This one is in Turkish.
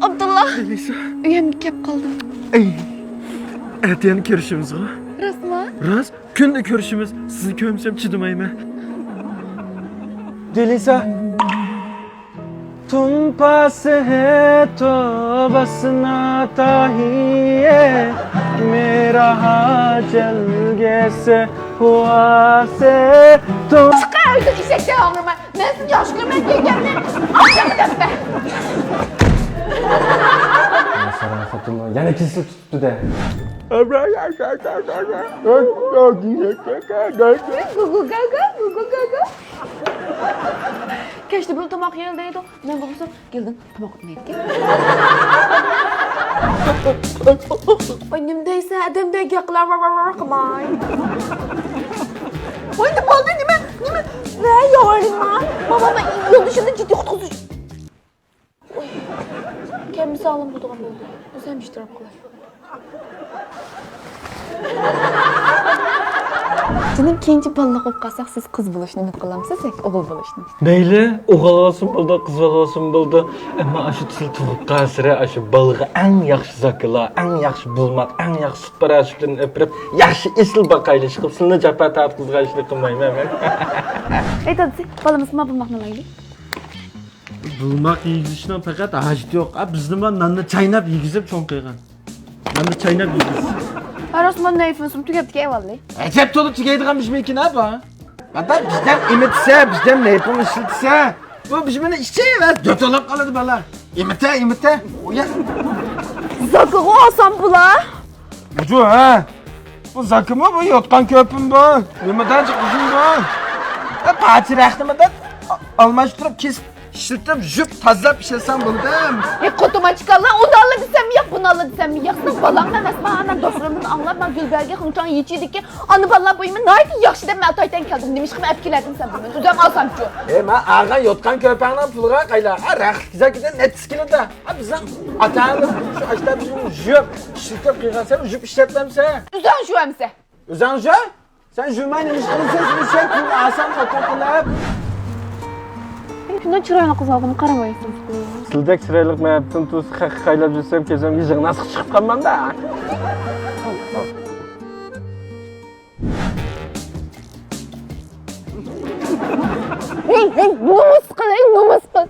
Abdullah. Neyse. Uyamga kelib qoldim. Ey. Ertaga ko'rishimiz g'a. Rostmi? Rost. Kunda ko'rishimiz. Sizni ko'msam chidamayman. Delisa. तुम पास है तो बस नाता ही है मेरा हाथ जल जैसे हुआ से तुम Çıkardı eşek devamlama. Ben sizi yaş görmek geldim. Akşamı dönme. yana kesib tutibdi de. Gugu gaga, gugu gaga. Keşke bunu tamak yerindeydi. Ben babamsam geldim. Tamak neydi? Önümdeyse adamda yaklar var kımay. Oy ne oldu nime? Ne yorma? Babama yol dışında ciddi kutusu. Oy. Kendimi sağlam tutağım oldu. Özenmiştir arkadaş. Canım keyinci balına qo'yib qolsak siz qiz bo'lishni umid qilamsiz yoki o'g'il bo'lishni? Mayli, o'g'il olsin bo'ldi, qiz olsin bo'ldi. Ammo shu til tug'ib qasira, shu balg'a eng yaxshi zakila, eng yaxshi bulmaq, eng yaxshi sut parashutini o'pirib, yaxshi esil baqaylish qilib, sizni japa tartqizg'ashlik qilmayman men. Aytadi, balamiz nima bulmoqni olaylik? Bulmaq yegizishdan faqat hajat yo'q. Bizni man nonni chaynab yegizib cho'nqaygan. Nonni chaynab yegiz. Arasman neyfimsin tugabdi eyvallah. Acep to'lib tugaydigan bishmeki ne bu? Bada bizden imitse, bizden ne yapım işiltse. Bu bishmeni içeyver, dötolab qoladi bala. Imite. Oya. Zakığı olsam bula. Bucu ha. Bu zakı mı bu? Yotkan köpüm bu. Nimadan çıkmışım bu? Parti rahtimadan almashtırıp kesip işiltip jüp tazlap işlesem buldum. Kutuma çıkarlar, o da Allah desem mi yak, bunu Allah desem mi yak. Sen balan emas, bana dostlarımın anlar, ben Gülberge hınçan yiyeceydik ki anı balan boyumu naydi yaxşı dem Altay'dan geldim demiş ki epkilerdim sen bunu. Üzem alsam şu. Ma ağa yotkan köpeğinden pulga qayla. Rahat gizakiden net skili de. Bizden atağını şu açta bizim jüp işiltip kıygasam jüp işletmemse. Üzen şu emse. Üzən jü? Sen jümayla ilişkinin sesini sen kul asan fotoğraflar. Şundan çırağına kız aldığını karamayısınız. Sildek sıraylık mayaptın tuz qaylab jursam kezem yiyecek nasıl çıkıp kalmam da. Hey, bu mu sıkın, bu mu sıkın?